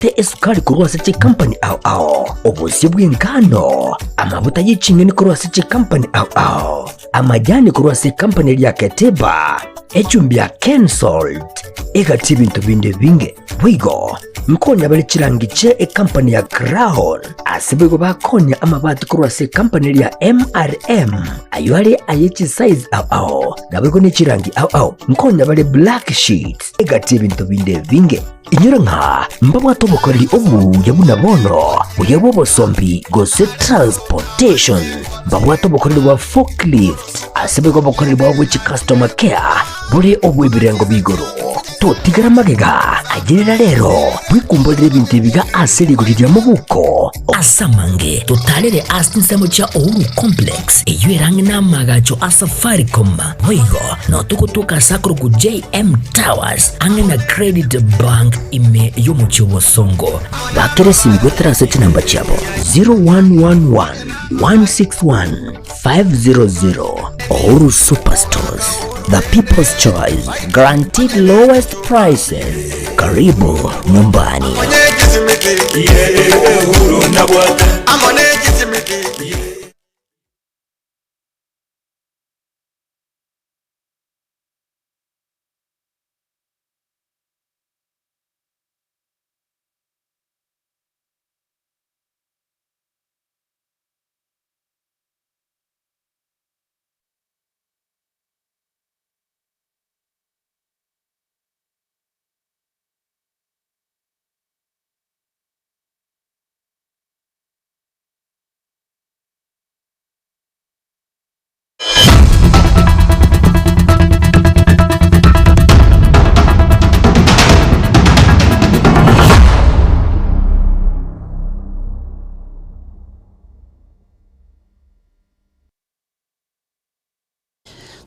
te esukari kurwa Seche Company au obusi bw'ingano amavuta y'icingeni kurwa Seche Company au amajani kurwa Seche Company lya Keteba echumbi ya Kensalt egati ibintu bindi binge bwigo mkonya bali chirangiche company ya Crown asibego bakonya amabati kurwa Seche Company lya MRM ayuali ayechi size au nabego ni chirangi au mkonya bali Black Sheet egati ibintu bindi binge inyura nka mbabwa tobokoreri obu yabunabono uyabo bosombi gose transportation mbabwa tobokoreri wa forklift asibego bokoreri bwa which customer care buri obu ibirengo bigoro to tigara magega agirira rero bwikumbolera ibintu biga aserigurira mu buko asamange totalere asinsemo cha Uhuru Complex eyuerange namagacho asafaricom boigo no tukutuka sakro ku JM Towers angena Credit Bank ime yomuchi wosongo bakere simigwe transaction number chabo 0111 161 500 Uhuru Superstores, the people's choice, guaranteed lowest prices. Karibu nyumbani.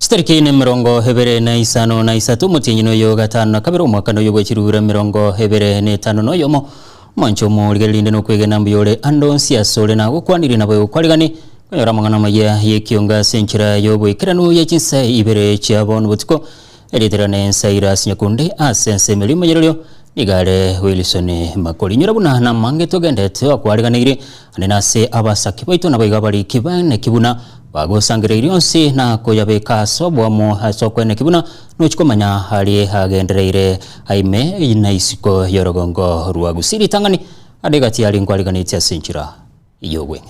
Tariki ni mirongo hebere na isano na isatu mutinyino yo gatano kabiro mwaka no yogo chirura mirongo hebere ne tano no yomo mancho mo ligelinde no kwege nambiyole ando siasole na gukwaniri na bayo kwaligani kanyora mangana maya yekionga senchira yobo ikiranu yechinsa ibere chabon butiko eliterane saira sinyakunde asense milimo yeryo nigare Wilson Makoli nyurabuna na mange togende to kwaligani anenase abasaki baito na bayiga bali kibane kibuna bagosangire irionsi na kuyabeka sobwa mu hasokwene kibuna nuchikomanya hali hagendereire haime inaisiko yorogongo ruagusiri tangani adegati ali ngwaliganitya sinchira iyogwenge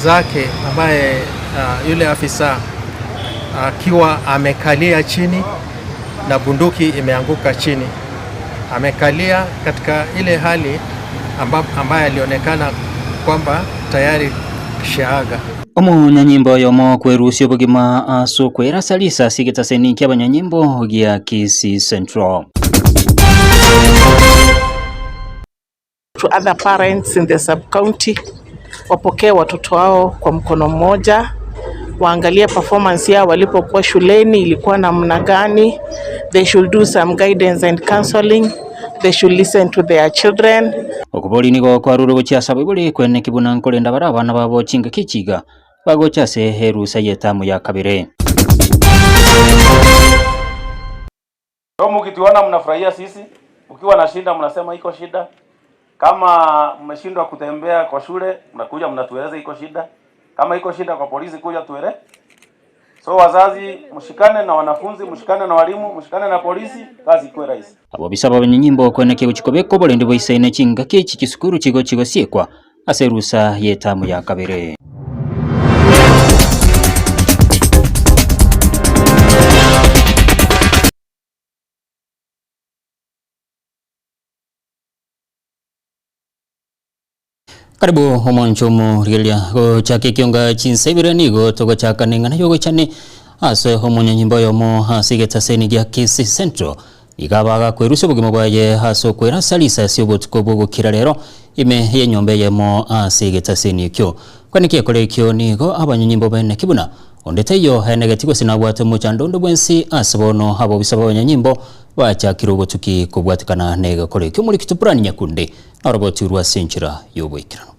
zake ambaye yule afisa akiwa amekalia chini na bunduki imeanguka chini. Amekalia katika ile hali ambaye alionekana kwamba tayari shaaga. Omunyanyimbo yomo kwerusyo bugima aso kwera salisa sigeta seninki abanyanyimbo gya Kisii Central. To other parents in the sub-county, wapokee watoto wao kwa mkono mmoja, waangalie performance yao walipokuwa shuleni ilikuwa namna gani. They should do some guidance and counseling. They should listen to their children. Okuboli nigo kwa ruru buchasa bibuli kwene kibuna nkolenda barabana babo chinga kichiga bagochase herusa yetamu ya kabire. Romu kituona mnafurahia sisi, ukiwa na shida mnasema iko shida. Kama mmeshindwa kutembea kwa shule, mnakuja mnatueleza iko shida. Kama iko shida kwa polisi kuja tuele. So wazazi mshikane na wanafunzi, mshikane na walimu, mshikane na polisi, kazi ikuwe rahisi. Abo bisaba abanyanyimbo kwene kigo chikobeko bolendi boisaine chinga kichi kisukuru chigo siekwa aserusa yetamu ya kabire. Karibu homonchomo rigelia go chake kionga chinsebire nigo togo chaka ningana yogo chane ase homonyanyimbo yomo hasigeta seni gya Kisii Central igabaga kweruso bugimo bwaye haso kwera salisa siobotuko bogo kirarero ime yenyombe yemo asigeta seni kyo kwaniki ekole kyo nigo abanyanyimbo bene kibuna ondete yo henegetigo sinabwate muchandondo bwensi asebono habo bisaba abanyanyimbo bacha kirobotuki kubwatikana nega kole kyo muri kitupurani nyakunde araboti rwa senchira yobwikirano.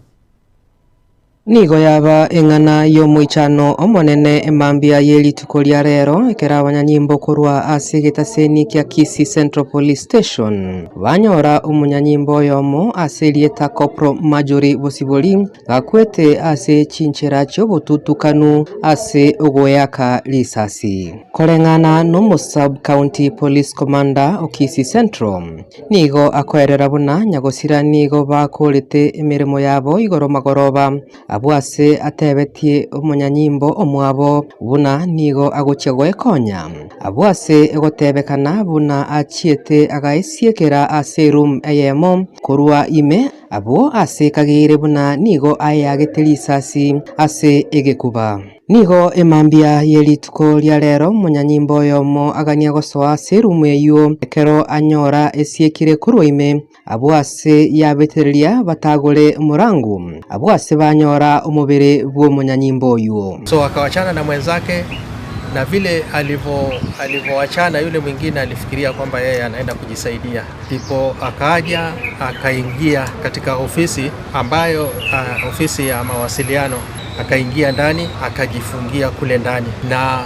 Nigo yaba eng'ana y'omwichano omonene emambia y'erituko ria rero ekera abanyanyimbo korwa ase egetaseni kia Kisii Central Police Station banyora omunyanyimbo oyomo ase erieta Kopro Marjory Bosibori gakwete ase chinchera chiobotutukanu ase ogoyaka risasi koreng'ana n'omo Sub County Police Commander o Kisii Central nigo akoerera buna nyagosira nigo bakorete emirimo yabo igoro magoroba abwase atebetie omunyanyimbo omwabo buna nigo agochia goekonya abwase egotebekana buna achiete agaisiekera ase room eyemo korwa ime abo ase kagire buna nigo ayagete risasi ase egekuba nigo emambia y'erituko ria rero munyanyimbo oyomo agania gosoa ase room eyo ekero anyora esiekire korwa ime abwase yabetereria batagore murangu abwase banyora umubiri bw'umunyanyimbo oyo. So akawachana na mwenzake, na vile alivyoachana yule mwingine alifikiria kwamba yeye anaenda kujisaidia, ndipo akaja akaingia katika ofisi ambayo ofisi ya mawasiliano, akaingia ndani akajifungia kule ndani, na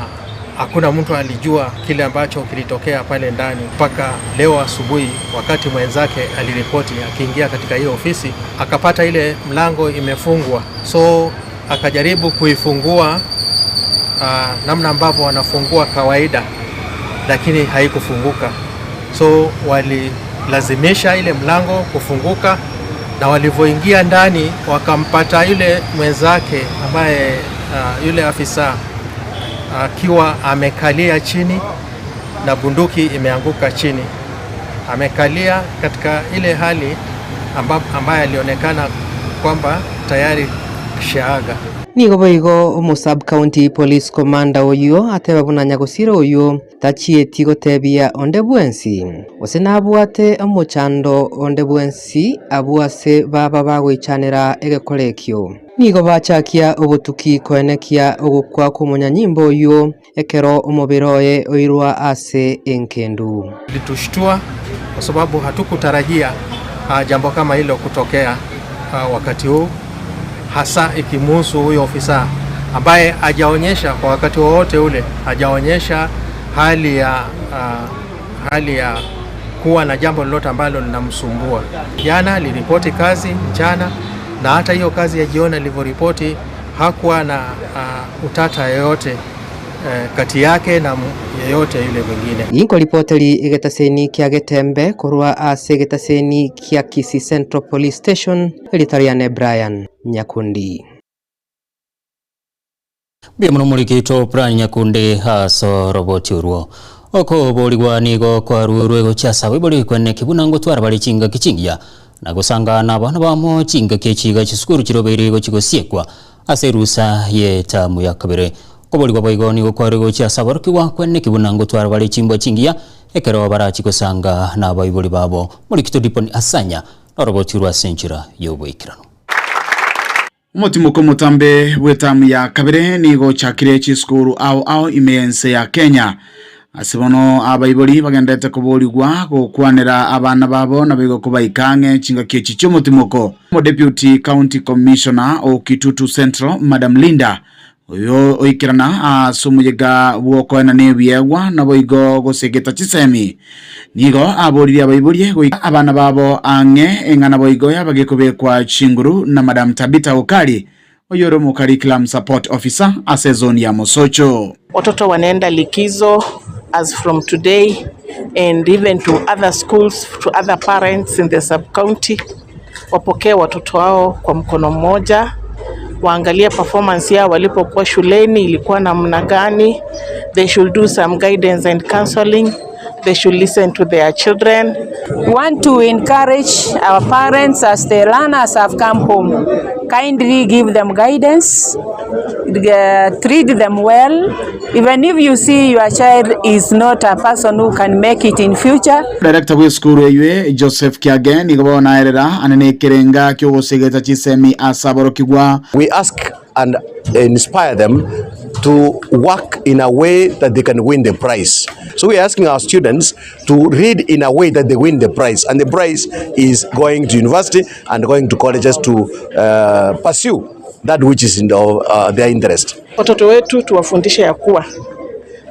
hakuna mtu alijua kile ambacho kilitokea pale ndani mpaka leo asubuhi, wakati mwenzake aliripoti akiingia katika hiyo ofisi akapata ile mlango imefungwa. So akajaribu kuifungua namna ambavyo wanafungua kawaida, lakini haikufunguka. So walilazimisha ile mlango kufunguka, na walivyoingia ndani wakampata yule mwenzake ambaye yule afisa akiwa amekalia chini na bunduki imeanguka chini. Amekalia katika ile hali ambaye alionekana kwamba tayari shaaga. Nigo boigo omo Sub County Police Commander oyo ateba buna nyagosira oyo tachieti gotebia onde bwensi osena abwate omochando onde bwensi abwase baba bagwichanira egekorekyo nigo bachakia obotuki koenekia ogukwa kumunyanyimbo oyo ekero omobiroye oirwa ase enkendu. Litushtua kwa sababu hatukutarajia jambo kama hilo kutokea wakati huu, hasa ikimuhusu huyo ofisa ambaye hajaonyesha kwa wakati wowote ule, hajaonyesha hali ya kuwa na jambo lolote ambalo linamsumbua. Jana aliripoti kazi mchana, na hata hiyo kazi ya jioni alivyoripoti hakuwa na utata yoyote kati yake na yeyote yule mwingine. Inko ripoteri egetaseni kia Getembe korwa ase egetaseni kia Kisii Central Police Station Elitariane Brian Nyakundi. Bia muno murikito Brian Nyakundi haso roboti urwo oko boligwa nigo kwa rwego chasa wiboli kwene kibunango twara bali chinga kichingia na gusangana bana bamo chinga kechiga chisukuru kirobere go chigosiekwa ase rusa ye tamu ya kabere koboligwa boigo nigo kwa rwego chasa barkiwa kwene kibunango twara bali chimbo chingia ekero barachi gusanga na bayiboli babo murikito diponi asanya na roboti urwa senchira yoboikirano. Umutimoko mutambe wetamu ya kabere nigo chakire chiskuru au imense ya Kenya. Asibono abayiboli bagendete kuboligwa gukwanira abana babo nabigo kubaikange chinga kechi cy'umutimoko. Deputy County Commissioner o Kitutu Central Madam Linda oyo oikirana asumuyega bwokoena nebyegwa naboigo gosegeta chisemi nigo aboriri abayiboli go abana babo ange engana boigo yabagekobekwa chinguru na Madam Tabita Okali oyoro mu curriculum support officer ase zone ya Mosocho. Watoto wanaenda likizo as from today, and even to other schools, to other parents in the sub-county, wapokee watoto wao kwa mkono mmoja, waangalie performance yao walipokuwa shuleni ilikuwa namna gani. They should do some guidance and counseling. They should listen to their children. We want to encourage our parents as the learners have come home. Kindly give them guidance, treat them well. Even if you see your child is not a person who can make it in future. Director wa school yue Joseph Kiagen igobona erera anene kerenga kyo segeta chisemi asaboro kigwa. We ask and inspire them to work in a way that they can win the prize. So we are asking our students to read in a way that they win the prize, and the prize is going to university and going to colleges to pursue that which is in their interest. Watoto wetu tuwafundishe ya kuwa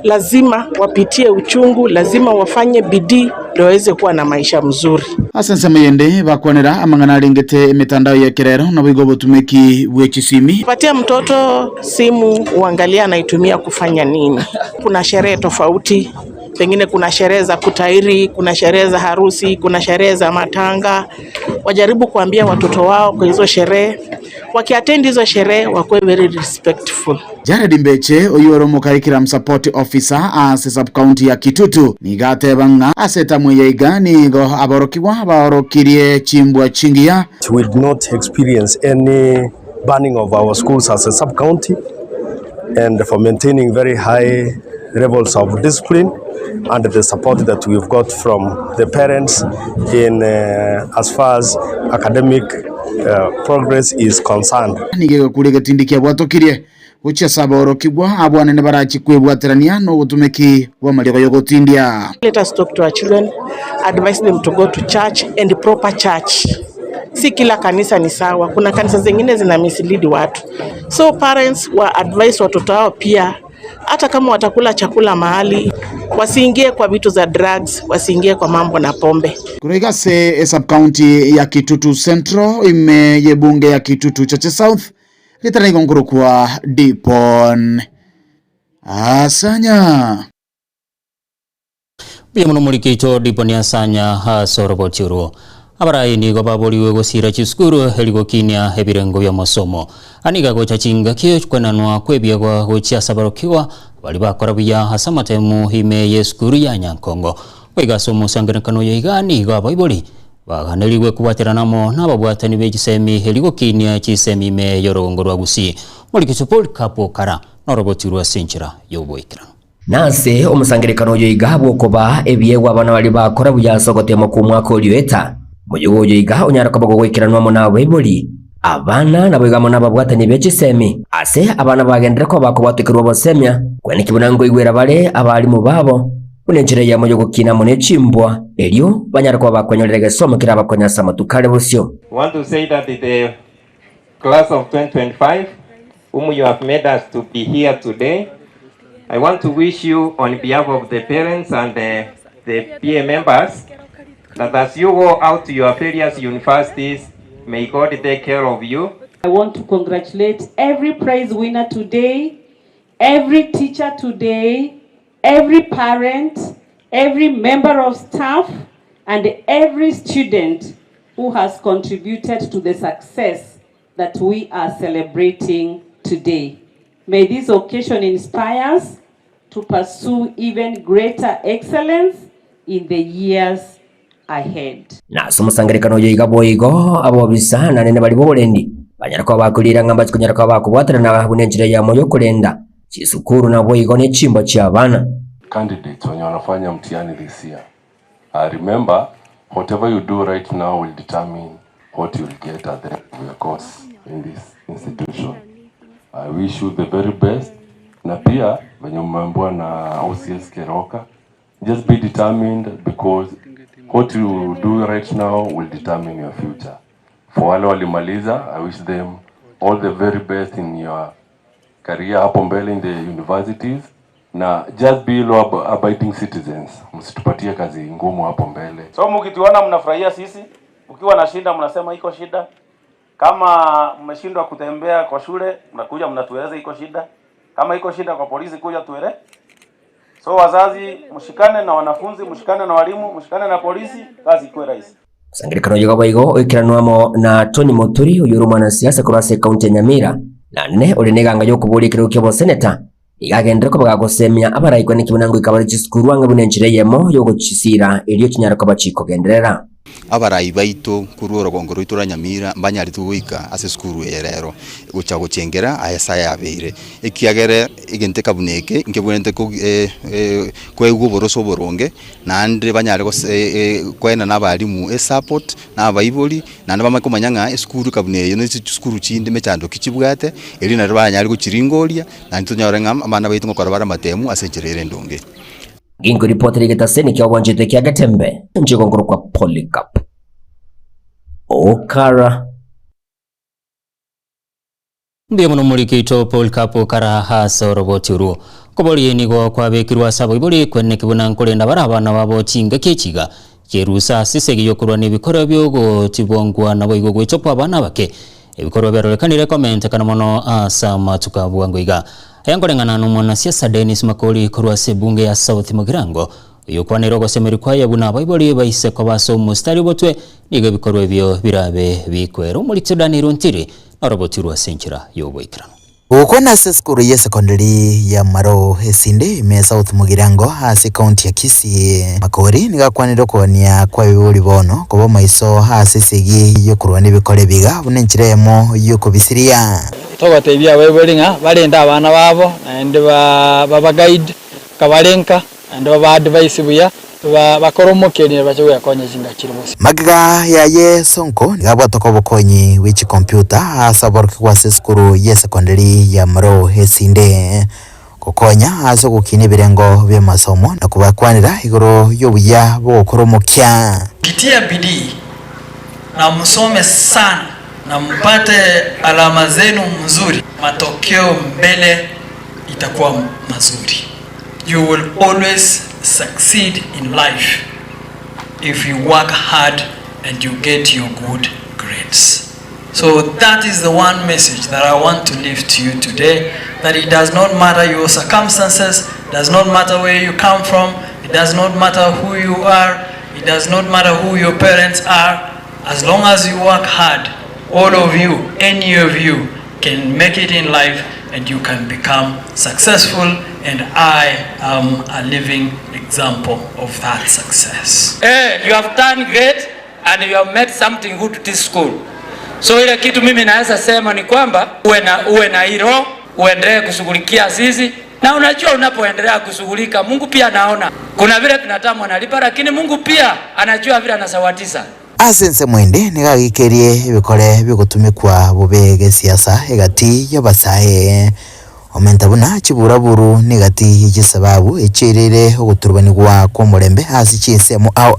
lazima wapitie uchungu, lazima wafanye bidii ndio waweze kuwa na maisha mzuri. Asanse mayende bakwanira amangana ringete mitandao ya kirero na bigo butumiki bwechisimi. Patia mtoto simu uangalia anaitumia kufanya nini. Kuna sherehe tofauti, pengine kuna sherehe za kutairi, kuna sherehe za harusi, kuna sherehe za matanga. Wajaribu kuambia watoto wao kwa hizo sherehe, wakiattend hizo sherehe wakuwe very respectful. Jared Mbeche oyoro mukarikira support officer as sub county ya Kitutu nigate banga aseta muyega nigo aborokiwa aborokirie chimbwa chingia. We did not experience any banning of our schools as a sub county, and for maintaining very high levels of discipline and the support that we've got from the parents in as far as academic progress is concerned. Nigego kurega tindikia bwatokirie ucha saboro kibwa abwana ne barachi kwebwaterania no gutumiki wa maligo yogotindia. Let us talk to our children, advise them to go to church and proper church. Si kila kanisa ni sawa, kuna kanisa zingine zina mislead watu. So parents wa advise watoto wao pia, hata kama watakula chakula mahali, wasiingie kwa vitu za drugs, wasiingie kwa mambo na pombe. Kurega se sub county ya Kitutu Central imeye bunge ya Kitutu Chache South litara igonguru kwa Dipon Asanya. Pia munomurikito Dipon Asanya hasorobo churu. Abarai ni gobaboliwe gosira chiskuru heligo kinya ebirengo bya masomo. Aniga gocha chinga kyo kwenanwa kwebya gwa gocha sabarokiwa bali bakora bya hasamatemu hime yeskuru ya Nyankongo. Wega somo sanganakano yigani ga Bible. Baganeliwe kubateranamo n'ababwatani b'egisemi heligo kinya chisemi me yorongorwa gusi. Mulikicho Paul Kapo Kara norobotirwa Sinchira yoboikira. Nase omusangirekano yoiga bwokoba ebyegwa abana bali bakora bya sogotemo ku mwaka oliweta. Mujugo yoiga onyarakabo gwekiranwa na Bible. Abana nabwegamo n'ababwatani b'egisemi ase abana bagendera ko bakobatikirwa bosemya kwene kibunango igwera bale abali mu babo unenjere ya moyo gukina mune chimbwa elio banyarako bakonyolera somo kira bakonyasa matukale busyo. Want to say that the class of 2025 whom you have made us to be here today, I want to wish you on behalf of the parents and the PA members that as you go out to your various universities, may God take care of you. I want to congratulate every prize winner today, every teacher today, every parent, every member of staff, and every student who has contributed to the success that we are celebrating today. May this occasion inspire us to pursue even greater excellence in the years ahead. Na sumusangirekano yoiga boigo abo bisana nene bali bolendi banyarako bakulira ngamba chikunyarako bakubwatira na bunenjire ya moyo kulenda chisukuru na boigo ne chimbo cha bana. Candidates when wanafanya mtihani this year, remember whatever you do right now will determine what you will get at the end of your course in this institution. I wish you the very best. Na pia venye mmeambiwa na OCS Keroka, just be determined because what you do right now will determine your future. For wale walimaliza, I wish them all the very best in your career hapo mbele in the universities. Na just be law abiding citizens. Msitupatie kazi ngumu hapo mbele. So mkituona mnafurahia sisi, ukiwa na shida mnasema iko shida. Kama mmeshindwa kutembea kwa shule, mnakuja mnatueleza iko shida. Kama iko shida kwa polisi kuja tuele. So wazazi mshikane na wanafunzi, mshikane na walimu, mshikane na polisi, kazi ikuwe rahisi. Sangirikano yoga baigo oikiranwamo na Tony Muturi uyuru mwana siasa kurase kaunti ya Nyamira na ne olineganga yo kubulikira ukyo senator igagendera ko bagagosemya abarayiko n'ikibunango ikabari cisukuru wanga bunenjire yemo yo gucisira elio kinyarako baciko genderera. Abarayi baitu kuri orogongo rwitura Nyamira mbanyari tuwika ase skuru erero gucha gucengera ayasa yabeire ikiagere igenteka buneke nkebwente ko kwego boroso boronge nande banyari ko kwena nabalimu support nabayiboli nande bamakomanyanga skuru kabune no skuru chinde mechando kichibwate eri nare banyari guchiringoria nande tunyarenga amana baitu ngokora bara matemu asenjerere ndonge. Gingo reporter gitaseni kya wanjete kya gatembe njigongoro kwa Polycarp Okara. Ndiye muno mulikito Paul Kapo karaha soroboti uru koboli nigo kwabekirwa sabo ibuli kwenne kibuna nkolenda barabana babo chinga kechiga kerusa sisegi yokurwa n'ibikoro byogo tibongwa nabo igo gwechopa abana bake ibikorwa byarorekanire comment kana mono asama tukabwangoiga ayangorengana n'umwana siasa Dennis Makoli korwa sebunge ya South Mugirango uyo kwa nirogo semeri kwa yabuna baiboli baise kwa baso mustari botwe nigo ibikorwa byo birabe bikwero muri Sudaniro ntiri norobotirwa senchira yoboikira ukona skuru ya secondary ya Maro Esinde me South Mugirango hasi county ya Kisii Makori nigakwanira konia kwa bibuli bono kubo maiso hasi sigi yokurwa n'ibikore biga bunenchiremo yokubisiria togatebya webelinga balenda abana babo and baba guide kabalenka and baba advice buya bakoromokenera bachoya konya jinga chirimusi Magiga ya ye Sonko nigabwato ko bokonyi which computer asaborke kwa skuru ya secondary ya Maro Esinde kokonya aso gukine birengo bya masomo na kubakwanira igoro yobuya bokoromokya kitia bidii na msome sana na mpate alama zenu mzuri, matokeo mbele itakuwa mazuri. You will always succeed in life if you work hard and you get your good grades. So that is the one message that I want to leave to you today, that it does not matter your circumstances, does not matter where you come from, it does not matter who you are, it does not matter who your parents are. As long as you work hard, all of you, any of you can make it in life and you can become successful, and I am a living example of that success. You have done great and you have made something good to this school. So ile kitu mimi naweza sema ni kwamba uwe na hilo, uendelee kushughulikia sisi, na unajua unapoendelea kushughulika Mungu pia anaona. Kuna vile binadamu analipa lakini Mungu pia anajua vile anasawatiza. Asense mwende nigagikerie ibikore bigutumikwa bubege siasa egati yabasaye omentabuna chiburaburu nigati igisababu echirire oguturbanirwa ko murembe hasi chisemo ao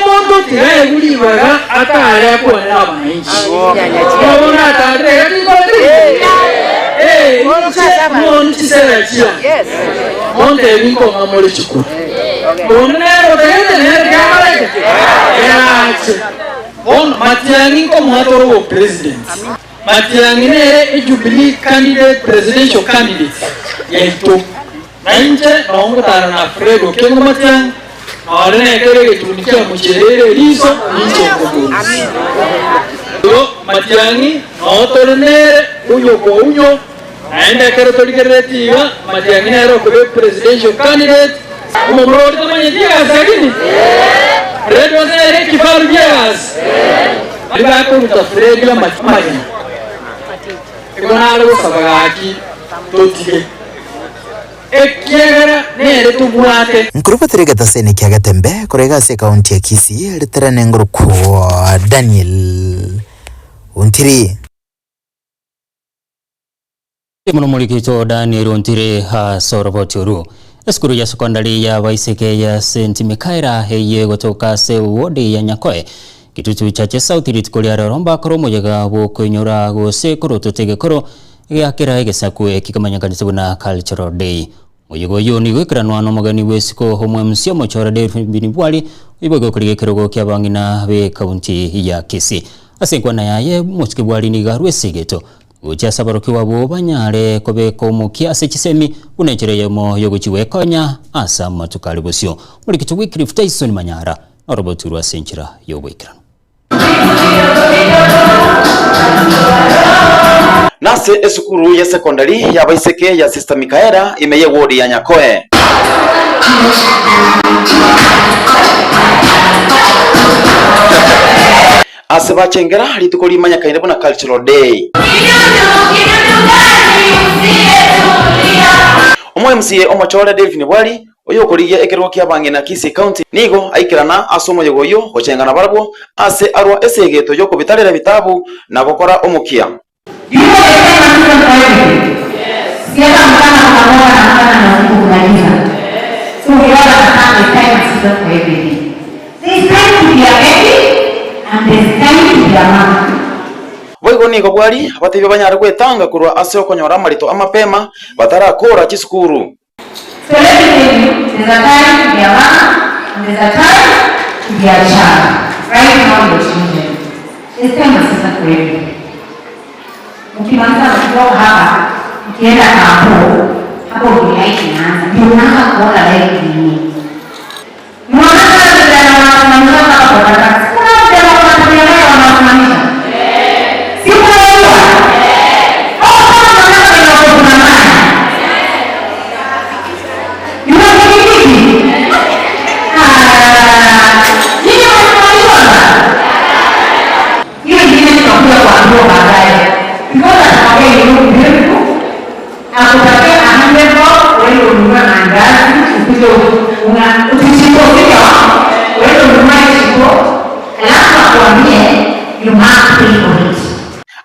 Mungu tiraye gulibaga atare akwera abaninchi ona atare yatigoti Mungu chiserachi Monte binko ngamole chukuru Onero tene kamaraike on Matiang'i ko mwatoro president Matiang'i ne Jubilee candidate presidential candidate yento nanje naongo tara na Fredo kengo Matiang'i arene kere tunikia mucherere liso nicho kobo yo Matiang'i otornere unyo ko unyo aende kere tolikeretiwa Matiang'i ne ro ko presidential candidate como brother tamanye dias akini Fred wazere kifaru dias aliba ko muta Fred la maji ikona alo sabagaki totike ekiagara nere tubwate Nkurupa terega tasene kiaga tembe korega se county ya Kisii literane nguruko Daniel Untiri muno mulikito Daniel Untiri ha soroboti uru Eskuru ya sekondari ya Waiseke ya St. Mikaira heye gotoka se wodi ya Nyakoe kitutu chache sauti litikulia romba koro mojaga wo kunyura go se koro tutege koro ya kira egesaku ekikamanyakanisebu na Cultural Day mojago yo ni wekranwa no magani wesiko homwe msio mochora de binibwali ibogo kulige kirogo kya bangina be county ya Kisii asenkwa na yaye mochikibwali ni garwe sigeto ucha sabaroki wabo banyare kobe ko mukiase kisemi unechereye mo yoguchiwe konya asa matukalibucio muri kitu Wycliffe Tyson Manyara oroboturwa asenchira yobwikira Nase esukuru ya sekondari ya Waiseke ya Sister Mikaela imeye wodi ya Nyakoe asebachengera litukoli manyakaine bona Cultural Day Omwe MCA omachora Delphine Bwali oyo koriye ekerwa kya bangena Kisii County nigo aikirana asomo yogoyo ochengana barabo ase arwa esegeto yoko bitalera bitabu na gukora omukia Wego igo nigo bwari abatebi banyara gwetanga kurwa ase okonyora amarito amapema batarakora chisukuru. So let me tell you, there's a time to be a man and there's a time to be a child. Right now you're children. This time is not for everything. Ukimaliza kutoka hapa, ukienda hapo ukilaiki naanza. Ndio unaanza kuona leo nini. Mwanzo vijana wanasimamisha hapa kwa taksi. Kuna vijana wanatumia leo wanasimamisha. Si unaelewa? Au kama mwanzo ndio unamana.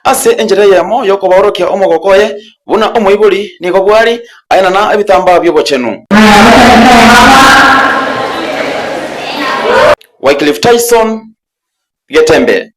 Ase enjera yamo yoko borokia omogokoye buna omoiburi nigo bwari aina na ebitamba byobochenu. Wycliffe Tyson Getembe.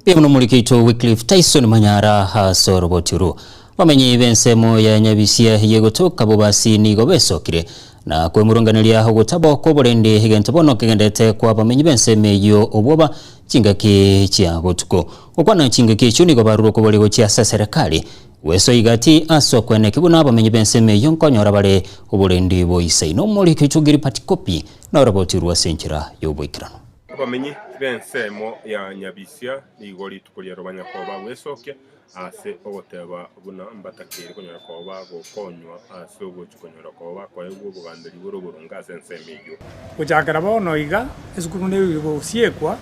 Pia mulikito Wycliffe Tyson Manyara hasoroboturu bamenyi bensemo ya Nyabisia yegotoka bobasi nigo besokire na kwemurunganiria aho gutabo ko burende higento bono kigendete kwa bamenyi benseme yo obwoba chingaki chia botuko okwana chingaki cyo nigo baruro ko boligo chia serikali weso igati aso kwene kibuna bamenyi benseme yo nkonyora bare oburende boise no mulikito giri patikopi na robotirwa senchira yo boikirano bamenyi bensemo ya Nyabisia igori tukulia robanya ko bagwesoke ase ogoteba buna mbatakire konyora ko bagokonywa ase ogochukonyora ko bakoyego bugandiri boroburunga sensemiyo kuchakara bono iga esukuru ne bosiekwa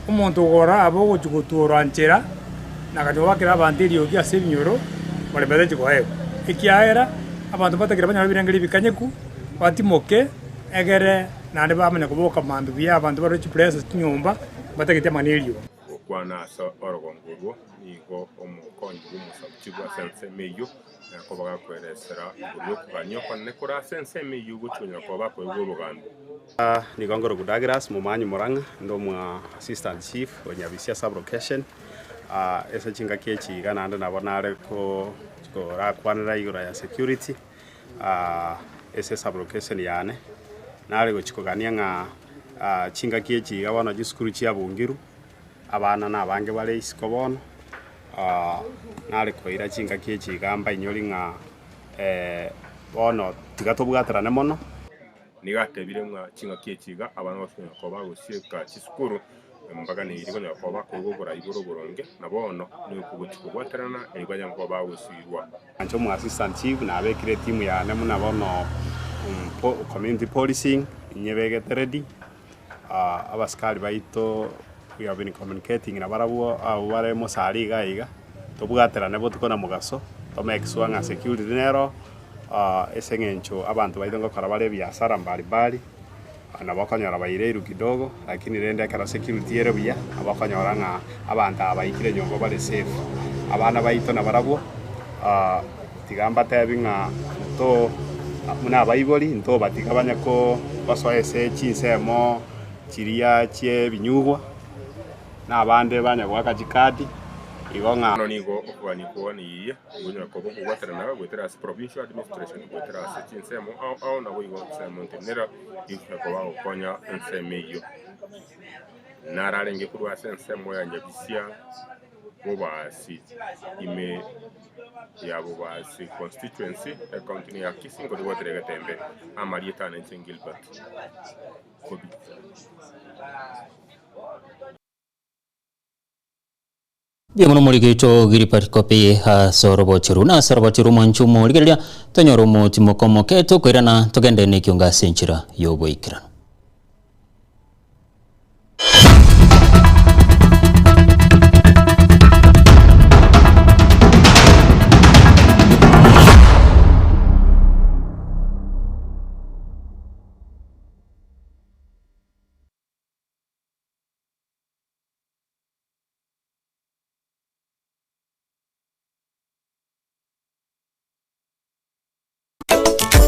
umuntu gora abo gochugutura nchera nakati wakira bandirio kia sebinyoro bale bade chikoe ikiaera abantu batakira banya birangiri bikanyeku batimoke egere nande bamanya kuboka mandu bya abantu baro chipresa nyumba batakite manerio okwana asa orogongurwo nigo omukonyi bumusabuchibwa sensemeyo nakobaga kweresera buryo kuganyo konne kura sensemeyo guchunya ko bakoyego buganda nigongoro Gudagras mumanyi Muranga ndo mwa assistant chief wa Nyabisia sub location esa chinga kechi gananda nabonare ko rakwanira igura ya security esa sub location yane nare go chikogania nga chinga kechi gabana gisukuru chia bungiru abana na bange bale iskobono nare koira chinga kechi gamba inyori nga bono tigatobwaterane mono nigatebire mwa chinga kechiga abana bashonya ko bagosieka chisukuru mbaga ni irigo nyako bakogora igoro goronge nabono ni kuguchikugwaterana iganya ngo bagosirwa ancho mu assistant chief na abekire timu ya nemu nabono community policing nyebegete ready abaskari baito we have been communicating na barabuo bare mosari gaiga tobwaterane botukona mugaso to make sure nga security nero esengencho abantu baidongo karabale biashara mbalimbali anabakanyora baireru kidogo lakini rende kara security yero bya abakanyora nga abantu abaikire nyongo bale safe abana baito na barabo tigamba tabinga to muna baiboli nto batikabanya ko baswaese chinsemo chiria chie binyugwa na abande banya gwakajikadi igonga no nigo okubaniko ni ngonya ko bogwatera na gwetera as provincial administration gwetera as chinsemo au na boigo semo tenera ikho ko bago konya ensemeyo nararenge kurwa sensemo ya Nyabisia bobasi ime ya bobasi constituency county ya Kisingo de Waterega Tembe amarieta na Gilbert kobi Bienvenido muligito giri partikopi ha sorobotiru na sorobotiru manchumo ligelia tonyoro mutimo komo keto kwirana tugende ne kyonga senchira yoboikira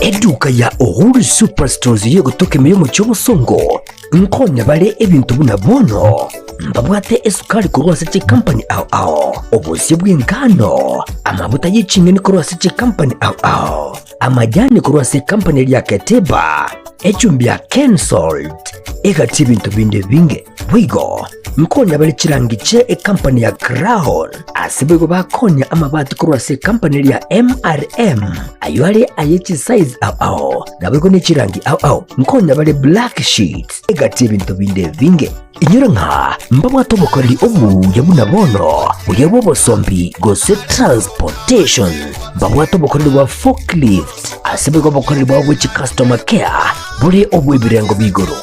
eduka ya Uhuru Superstores yo gutoka imiyo mu cy'obusongo nkonya bale ebintu buna bono mbabwate esukari kurwasa chi company ao obusi bw'ingano amavuta y'icingeni kurwasa chi company ao amajani kurwasa company lya Keteba echumbi ya Kensalt egati ibintu binde binge wigo nkonya bale chirangiche company ya Crown asibego bakonya amabati kurwasa company lya MRM aywale ayechi size ao nabego n'ichirangi ao nkonya bale Black Sheets egati ibintu binde binge inyura nka mbabwato bukoreri obu yabuna bono uyabo bosombi gose transportation mbabwato bukoreri wa forklift asibego bukoreri wa which customer care buri obu ibirengo bigoro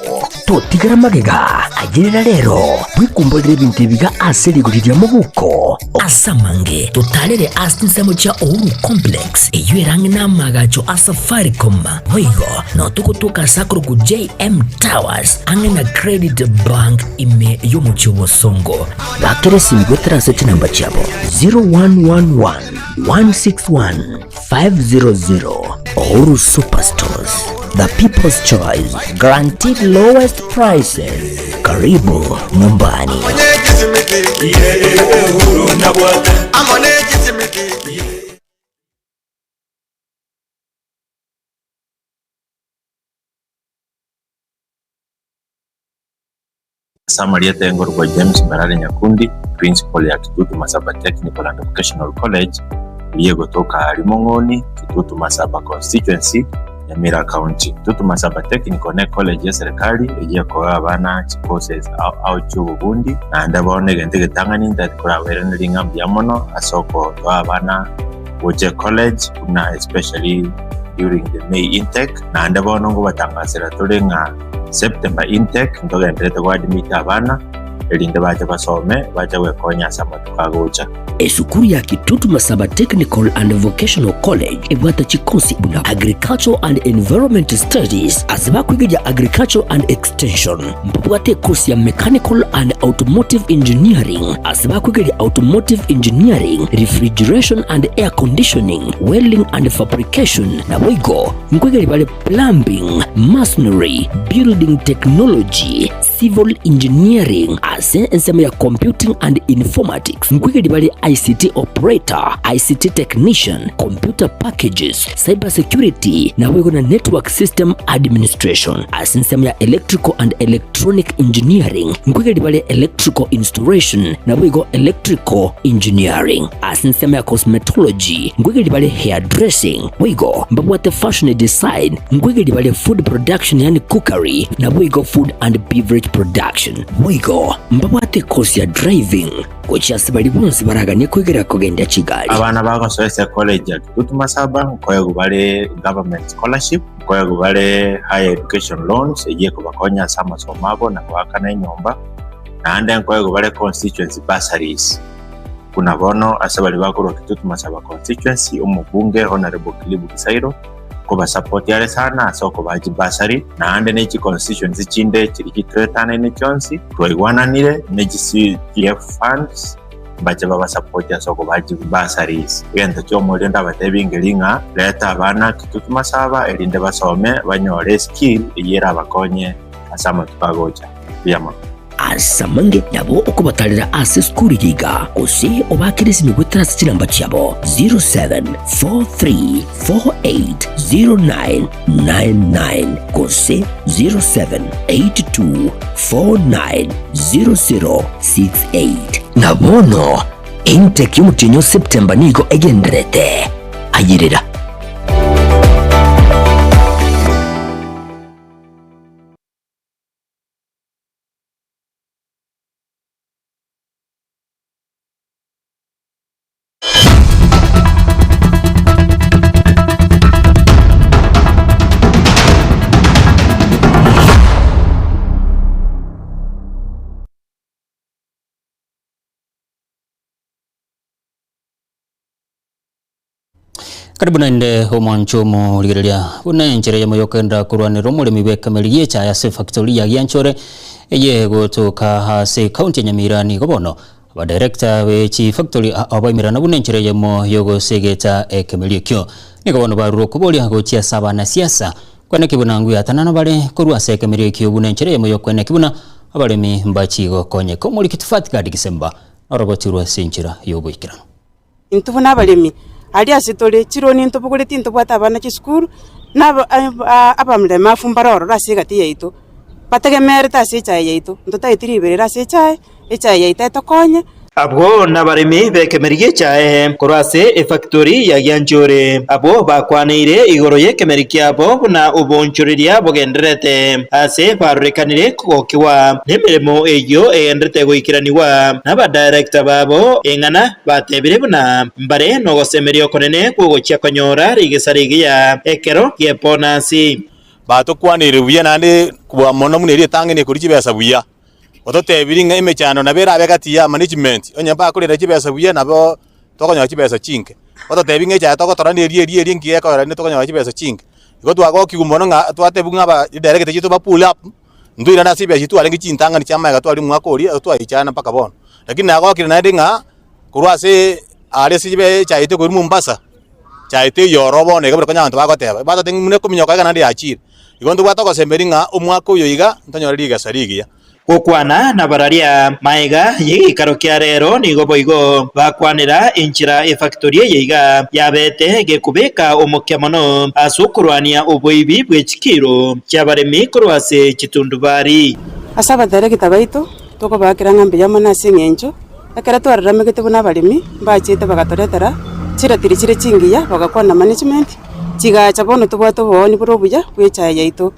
to tigara magega agirira rero bwikumbolere ibintu biga aserigurira mu buko asamange tutalere asinsemo cha Uhuru Complex eyuerange namagacho Safaricom hoigo no tukutuka sakuru ku JM Towers ange na Credit Bank ime yomucho bosongo bakere simgotera seti namba chabo 0111 161 500 Uhuru Superstores, the people's choice, guaranteed lowest prices. Karibu nyumbani. Samaria Tengorwa James Barare Nyakundi, principal ya Kitutu Masaba Technical and Vocational College, iliyotoka Limongoni, Kitutu Masaba constituency, Nyamira County. Kitutu Masaba Technical College ya serikali iliyokoa abana courses au chuo bundi na ndabone gentege tangani ndatikora werene lingambi yamono asoko to abana Woje College na especially during the May intake na ndabone ngo batangasira turenga September intake ndoga ndrete kwa admit abana elinde baje basome baje wekonya sama tukagocha esukuru ya Kitutu Masaba Technical and Vocational College ebwata chikonsi buna Agricultural and Environment Studies asiba kwiga Agricultural and Extension mbwate course ya Mechanical and Automotive Engineering asiba kwiga Automotive Engineering, Refrigeration and Air Conditioning, Welding and Fabrication na wigo mkwiga bale Plumbing, Masonry, Building Technology, Civil Engineering ensema ya Computing and Informatics mkwiga bale ICT Operator, ICT Technician, Computer Packages, Cyber Security na wigo na Network System Administration ensema ya Electrical and Electronic Engineering mkwiga bale Electrical Installation na wigo Electrical Engineering ensema ya Cosmetology mkwiga bale Hairdressing wigo mbabwate Fashion Design mkwiga bale Food Production yani Cookery na wigo Food and Beverage Production wigo mbabwate course ya Driving kucha sibali bonse baraganye kwegera kugenda Kigali abana bagasose college ya Kitutu Masaba koye gubale government scholarship koye gubale higher education loans egiye kubakonya sama somabo na kwakana inyomba na ande koye gubale constituency bursaries kuna bono asabali bakuru Kitutu Masaba constituency umubunge honorable Kilibu Kisairo kuba support yale sana soko baji bursary na ande neki constituency chinde chiriki tretana ne chonsi twaigwananire neki CF funds baje baba support ya soko baji bursaries yenda cyo muri ndabatebingelinga leta abana Kitutu Masaba elinde basome banyore skill yera bakonye asama tukagocha biyama asamange nabo okubatalira ase skuru yiga ose obakirisi migwetara kiramba cyabo 0743480999 kose 0782490068 nabono intake y'umutinyo September nigo egenderete ayirira Karibu naende homwanchomo ligerelia unenjere yamo yokenda kurwaniro mulimi bekameli yecha ya se factory ya Gyanchore eye gotoka hase county Nyamirani gobono ba director we chief factory abamirana unenjere yamo yogo segeta ekameli kyo niko bono baruro kubolia gochia saba na siasa kwene kibuna ngu yatanana bale korwa seke merio kiyobuna nchere moyo kwene kibuna abale mi mbachigo konye komuli kitufati kadi kisemba orobotirwa sinchira yoboikira intubuna abalemi ali asitole chironi ntubuguleti ntubwata abana chiskuru na abamlema afumbara orora sigati yaito bategemere tasi chaye yaito ndotaitiribera se chaye echaye yaita tokonye abo nabaremi bekemerie chae korase factory ya Gyanchore abo bakwanire igoro yekemeri kyabo na ubonchoreria bogenderete ase barurekanire kokiwa nemiremo eyo enderete goikiraniwa naba director babo engana batebire buna mbare no gosemerio konene kugochia konyora rigesarigi ya ekero yeponasi batokwanire buya nande kuba mono muneri tangene kuri kibesa buya ototebiri nga imechano na bera abegati ya management onye mpa kuri kibesa buya nabo tokonya kibesa chinke ototebi nga cha tokotorani eri ngiye ko rani tokonya kibesa chinke iko twako kigumono nga twatebu nga ba direct jitu ba pull up nduira na sibya jitu alengi chintanga ni chama ga twali mwakori twayichana paka bono lakini nako kiri nandi nga kurwase ale sibe cha ite kuri Mombasa cha ite yorobo ne kabra konya antu bakoteba bata tengune kuminyoka ga nandi achire iko ndu batoko semberi nga umwako yoiga ntanyori ga sarigia gukwana na bararia maiga yigikaro kya rero nigo boigo bakwanira inchira factory yiga yabete gekubeka omukya mono asukurwania oboibi bwechikiro kyabaremi kurwase kitundubari asaba dare kitabaito toko bakira ngambe yamana singenjo akara twararame kitubuna baremi bachete bagatoretera chira tiri chingiya bagakwana management chiga chabono tubwato boni burobuya bwecha yaito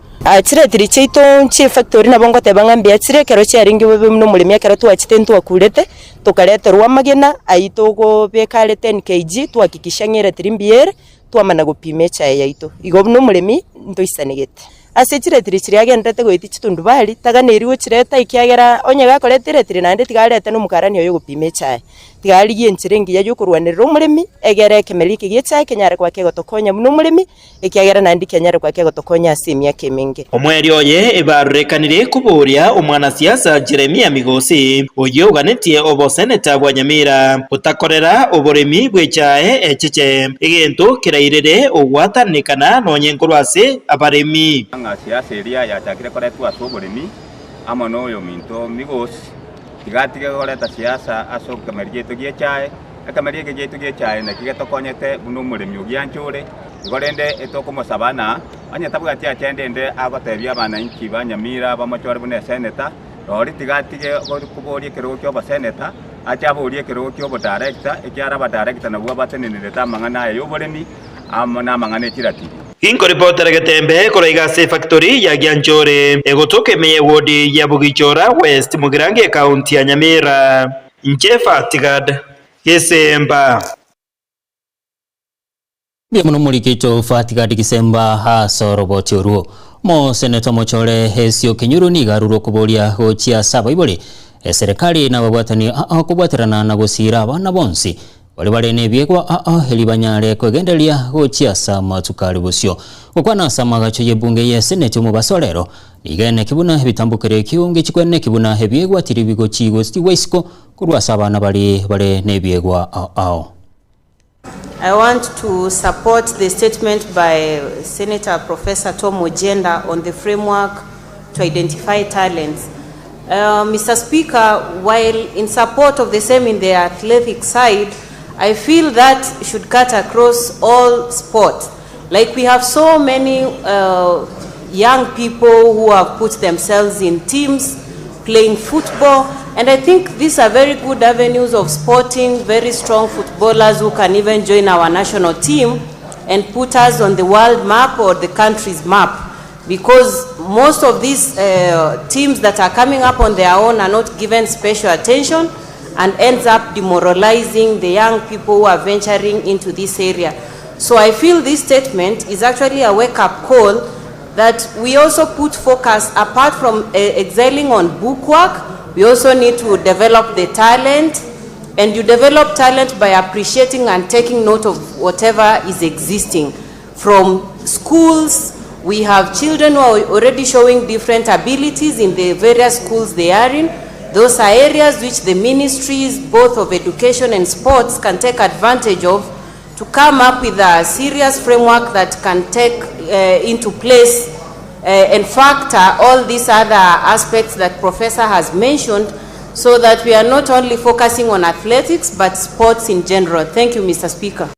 chire tiri cheito chi factory na bongo te bangambia chire kero charingi webe mno mulimi kero twachite akurete tukaleterwa magena aito go bekale 10 kg twakikisha ngere tirimbiere twamana gupime cha yaito igo mno mulimi ntoisanegete ase chire tiri chiri agendete goiti chitundubali taganeriwo chireta ikiagera onye gakoletire tiri nande tigalete no mukarani oyo gupime cha tigali yenchirengi ya yokurwanirira umulimi egere kemeliki gicha kenyare kwa kego tokonya mno mulimi ikiagera nandi kenyare kwa kego tokonya asimia keminge omweri oye ebarurekanire kuburia omwana siasa Jeremia Migosi oyo uganetie obo seneta bwa Nyamira utakorera oboremi bwechae echiche egento kirairire ogwatanikana nonyenkorwase abaremi nga siasa eria yatakire koretwa asoboremi ama noyo minto Migosi tigatige goreta siasa asoka merieto giechae akamerie gieto giechae na kige tokonyete buno muremi ogyanchore igorende etokomo sabana anya tabugati atendende agotebia bana inchi ba Nyamira bamachore bune seneta rori tigatige kuborie kero kyo ba seneta acha borie kero kyo ba director ekyara ba director na bwa batenenere tamangana yo boremi amana mangane tirati Inko reporter Getembe koraiga se factory ya Gyanchore egotoke meye wodi ya Bugichora West Mugirange county ya Nyamira Nchefa Tigad Kisemba bia muno mulikito Fatigad Kisemba ha soroboti oruo mo senator mochore hesio kinyuru ni garuro kubolia gochia saba ibole serikali na babwatani kubwaterana na gosira bana bonsi wale ne biegwa helibanyare kwegendelia gochia sama tukali busyo ukwana sama gacho yebunge ye senate mu basolero igene kibuna bitambukere kiunge chikwene kibuna hebiegwa tiribigo chigo sti wesko kurwa sabana bali ne biegwa I want to support the statement by Senator Professor Tom Ojenda on the framework to identify talents. Mr. Speaker, while in support of the same in the athletic side, I feel that should cut across all sports. Like we have so many young people who have put themselves in teams playing football, and I think these are very good avenues of sporting very strong footballers who can even join our national team and put us on the world map or the country's map, because most of these teams that are coming up on their own are not given special attention and ends up demoralizing the young people who are venturing into this area. So I feel this statement is actually a wake-up call that we also put focus, apart from excelling on bookwork, we also need to develop the talent, and you develop talent by appreciating and taking note of whatever is existing. From schools, we have children who are already showing different abilities in the various schools they are in. Those are areas which the ministries, both of education and sports, can take advantage of to come up with a serious framework that can take into place and factor all these other aspects that Professor has mentioned, so that we are not only focusing on athletics but sports in general. Thank you, Mr. Speaker.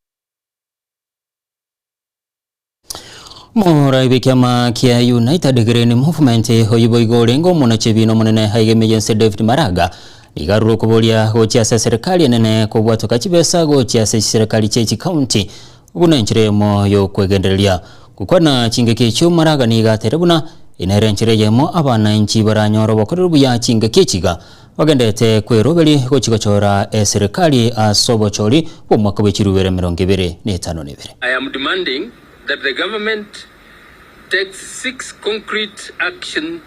Muraibi kiama kia United Green Movement hoyibo igorengo munachebino munene haigemejense David Maraga igaruru kubolia gochiasa serikali nene kubwatoka chibesa gochiasa serikali chechi county ubunenchiremo yo kwegendelia kukwana chingeke cyo Maraga nigaterebuna inerenchireyemo abana inchi baranyoro bokorerbu ya chingeke chiga bagendete kwerobeli gochigochora serikali asobochori bomwaka w'ekirubere 2025. I am demanding that the government takes 6 concrete action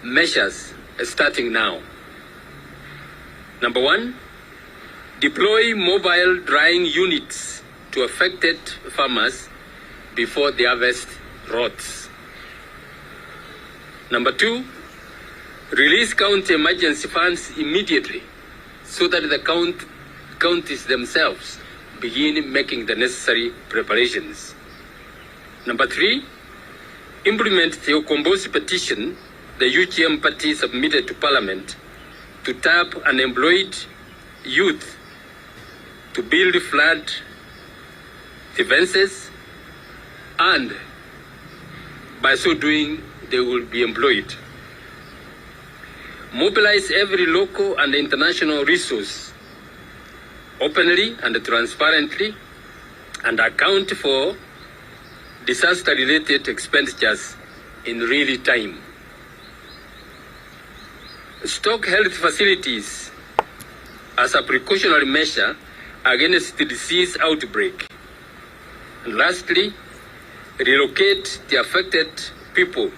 measures starting now. Number 1, deploy mobile drying units to affected farmers before the harvest rots. Number 2, release county emergency funds immediately so that the counties themselves begin making the necessary preparations. Number 3, implement the Okombosi petition the UGM party submitted to Parliament to tap unemployed youth to build flood defenses, and by so doing they will be employed. Mobilize every local and international resource openly and transparently, and account for disaster-related expenditures in real time. Stock health facilities as a precautionary measure against the disease outbreak. And lastly, relocate the affected people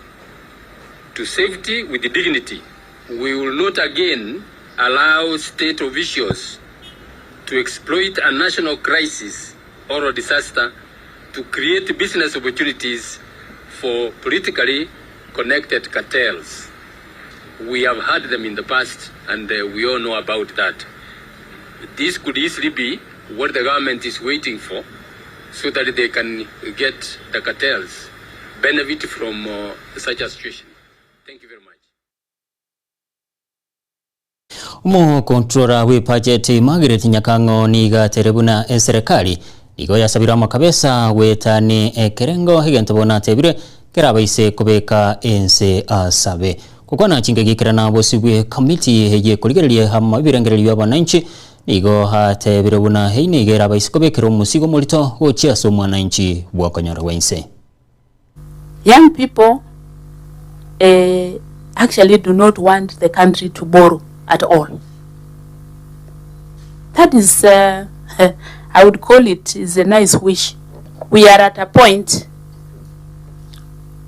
to safety with dignity. We will not again allow state officials to exploit a national crisis or a disaster to create business opportunities for politically connected cartels. We have had them in the past, and we all know about that. This could easily be what the government is waiting for, so that they can get the cartels benefit from such a situation. Thank you very much. Mo controller we budget Margaret Nyakango niga terebuna serikali nigo yasabira makabesa wetani ekerengo higentobona tebire kerabaise kubeka ense asabe kukwana chingegikira nabo sibwe committee heye kuligerelie hamma birengerelie abananchi nigo hatebire buna heine gerabaise kubekero musigo mulito gochia so mwananchi bwakonyora wense. Young people actually do not want the country to borrow at all. That is, I would call it, is a nice wish. We are at a point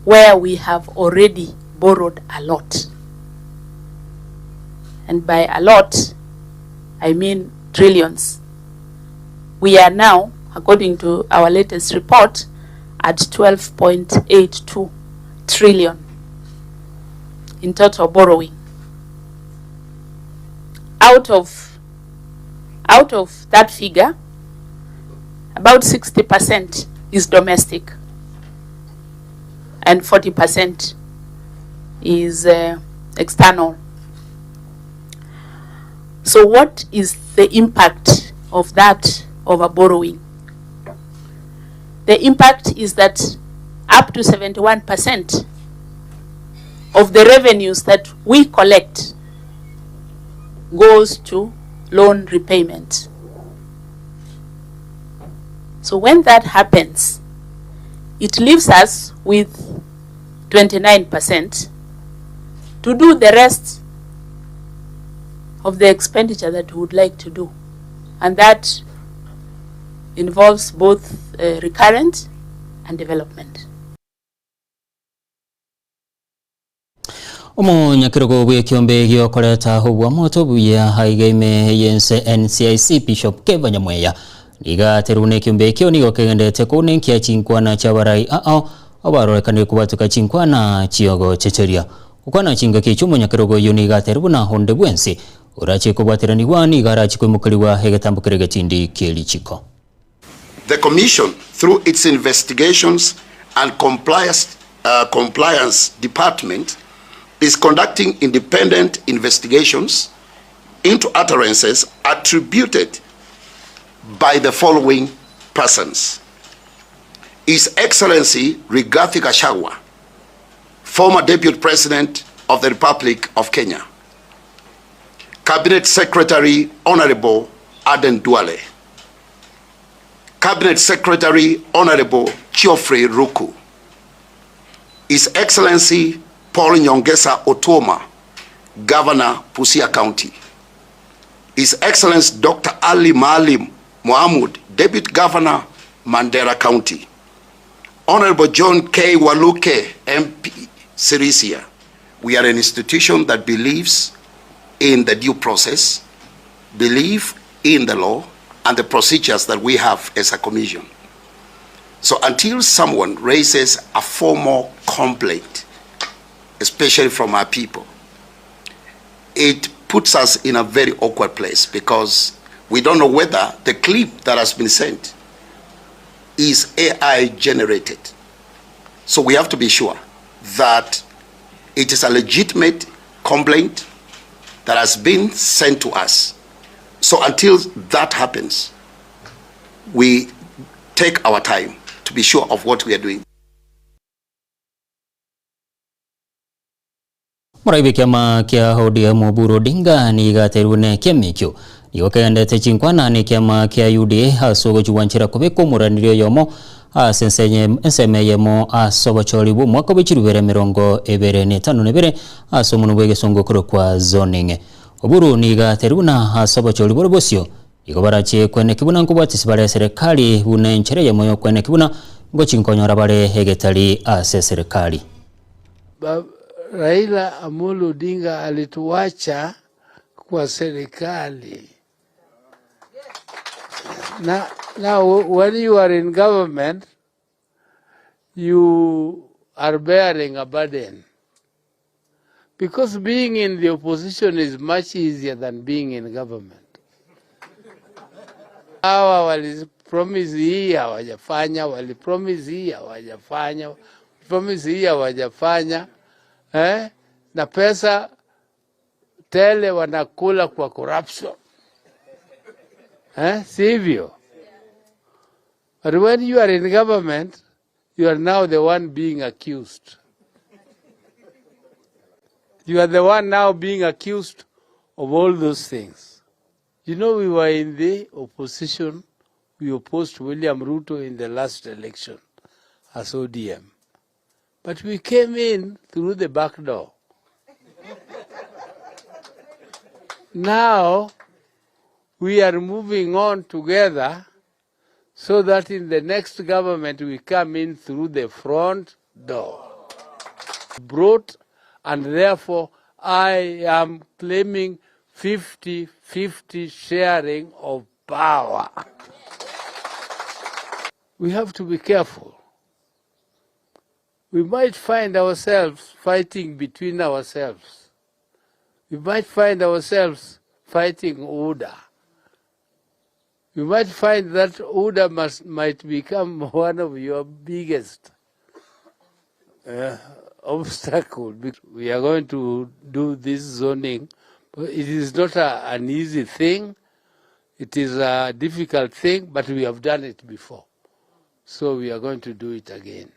where we have already borrowed a lot. And by a lot, I mean trillions. We are now, according to our latest report, at 12.82 trillion in total borrowing. Out of that figure, about 60% is domestic and 40% is external. So what is the impact of that over borrowing? The impact is that up to 71% of the revenues that we collect goes to loan repayment. So when that happens, it leaves us with 29% to do the rest of the expenditure that we would like to do. And that involves both recurrent and development. Omo nyakirogo bwe kiombe gyokoreta hubwa moto buya haigeme yense NCIC Bishop Keva Nyamweya niga terune kiombe kyo nigo kegendete kune kya chinkwana chabarai abarorekane kubatuka chinkwana chiogo checheria ukwana chinga kichumo nyakirogo yoniga terubuna honde bwensi urache kubateraniwa niga rachi kwemukaliwa hegetambukirege chindi keli chiko. The Commission, through its investigations and compliance department, is conducting independent investigations into utterances attributed by the following persons: His Excellency Rigathi Gachagua, former Deputy President of the Republic of Kenya; Cabinet Secretary Honorable Aden Duale; Cabinet Secretary Honorable Geoffrey Ruku; His Excellency Paul Nyongesa Otoma, Governor, Busia County; His Excellency Dr. Ali Maalim Mohamud, Deputy Governor, Mandera County; Honorable John K. Waluke, MP, Sirisia. We are an institution that believes in the due process, believe in the law and the procedures that we have as a commission. So until someone raises a formal complaint, especially from our people, it puts us in a very awkward place, because we don't know whether the clip that has been sent is AI generated. So we have to be sure that it is a legitimate complaint that has been sent to us. So until that happens, we take our time to be sure of what we are doing. Muraibi kiama kia ODM Oburu Odinga ni gaterune kiamikyo niwakaendete chinkwana ni kiama kia UDA hasogo juwanchira kubeko muraniro yomo ensemeyemo asobachoribu mwaka w'ikirubere 2025 asomunu bwegesongo kuro kwa zoning. Oburu ni gateruna asobachoribu bosyo igobarache kwene kibuna nkubwatisi bare serikali bune nchere yemoyo kwene kibuna ngo chinkonyora bare hegetali ase serikali. Raila Amolo Odinga alituacha kwa serikali. Now when you are in government, you are bearing a burden. Because being in the opposition is much easier than being in government. Hawa walipromise hii hawajafanya, walipromise hii hawajafanya, promise hii hawajafanya. Na pesa tele wanakula kwa corruption. Sivyo. But when you are in government, you are now the one being accused. You are the one now being accused of all those things. You know, we were in the opposition. We opposed William Ruto in the last election as ODM. But we came in through the back door. Now, we are moving on together so that in the next government we come in through the front door. Brought, and therefore I am claiming 50-50 sharing of power. We have to be careful. We might find ourselves fighting between ourselves. We might find ourselves fighting UDA. We might find that UDA might become one of your biggest obstacles. We are going to do this zoning. It is not an easy thing. It is a difficult thing, but we have done it before. So we are going to do it again.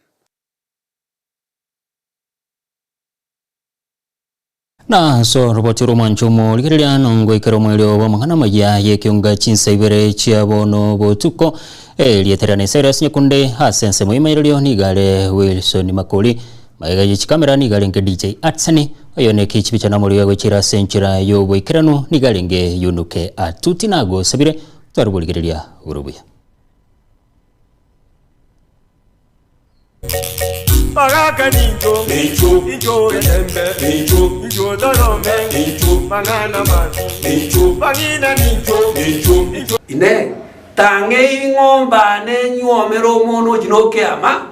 Na so roboti romanchomo likiria nongo ikeromwelio wa mangana maya yekiunga chinsa ibere chiabono botuko lieterane seres nyekunde hasense moimailio nigale Wilson Makoli maiga yichikamera nigale nge DJ Atsani oyone kichipicha na moliwa gwechira senchira yobo ikirano nigale nge yunuke atuti nago sabire twarubulikiria urubuya. Baraka ninjo, ninjo rembe, ninjo dorome, mangana mazu, bangina ninjo. Ine, tange ngomba ne nyuomero mono jinoke ama,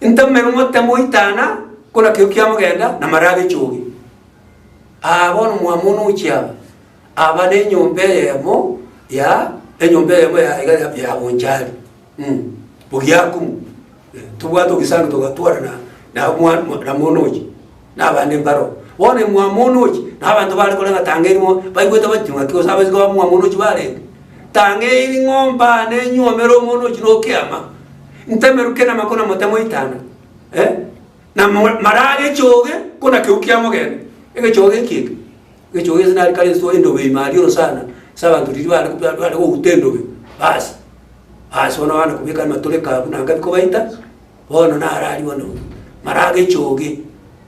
intamero mote moitana, kuna kiukiamo genda na marage chogi. Abon muamono uchiaba, abane nyombe yemo ya nyombe yemo ya onjali. bugiakum tubwato gisanga tugatwara na monoji na bande mbaro wone mwa monoji na bantu bali kolenga tangerimo baigweta bajunga kyo sabezi kwa mwa monoji bale tangeri ngomba ne nyomero monoji no kiama ntemeruke na makona motemo itana na marage choge kuna kiukiamo gene ege choge kike ege choge zina kali so endo be malio sana saba nduri bale ko utendo be basi wana wana kubika matoleka kuna ngapi ko baita bona na arali wana marage choge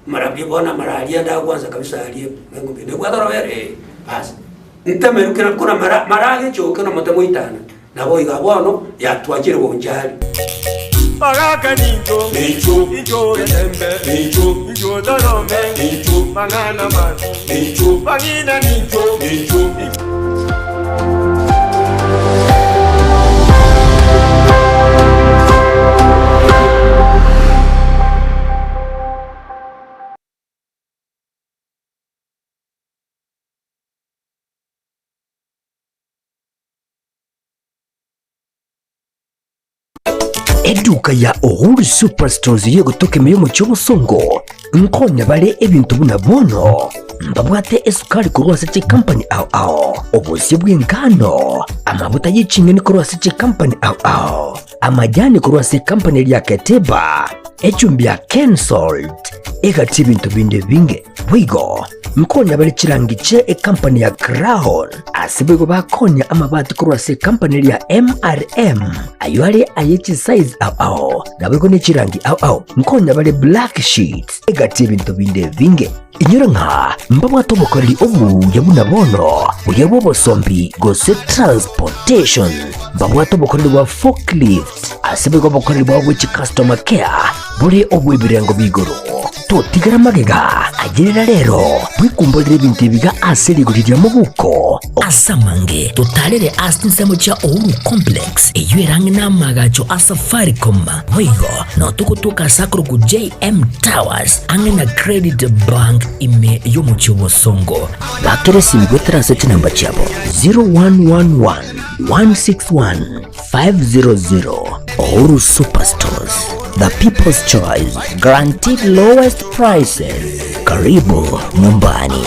marabye bona marali anda kwanza kabisa aliye ngo binde kwa doro bere basi ntemeruke na kuna marage choge na motemo itana nabo igabono yatwakire bonjali Magaka ninjo, ninjo etembe, ninjo darome, mangana man, magina ninjo. Eduka ya Uhuru Superstores yo gutoka emirimu cy'obusongo nkonya bale ebintu buna bono mbabwate esukari kurwasa chi company ao obusi bw'engano amavuta y'ikingeni kurwasa chi company ao amajani kurwasa company ya Keteba echumbi ya Kensalt egati ibintu bindi binge bwigo nkonya bale chirangiche company ya Crown asibego bakonya amabati kurwasa company ya MRM ayuale ayechi size ao nabego nechirangi ao nkonya bale black sheets egati ibintu bindi binge inyura nka mbabwatobokoreri obu yabuna bono uyabo bosombi gose transportation mbabwatobokoreri wa forklift asibego bokoreri wa which customer care buri obu ibirengo bigoro totigara magega agerera rero bwikumbolera ibintu biga aserigurira mu buko asamange tutalere asinsemo cha Uhuru Complex eyuerange namagacho asafaricom mwigo no tukutuka sakuru ku JM Towers angena Credit Bank ime yomu chobosongo bakere simgwetera seti namba chabo 0111 161 500 Uhuru Superstores, the people's choice, guaranteed lowest prices. Karibu nyumbani.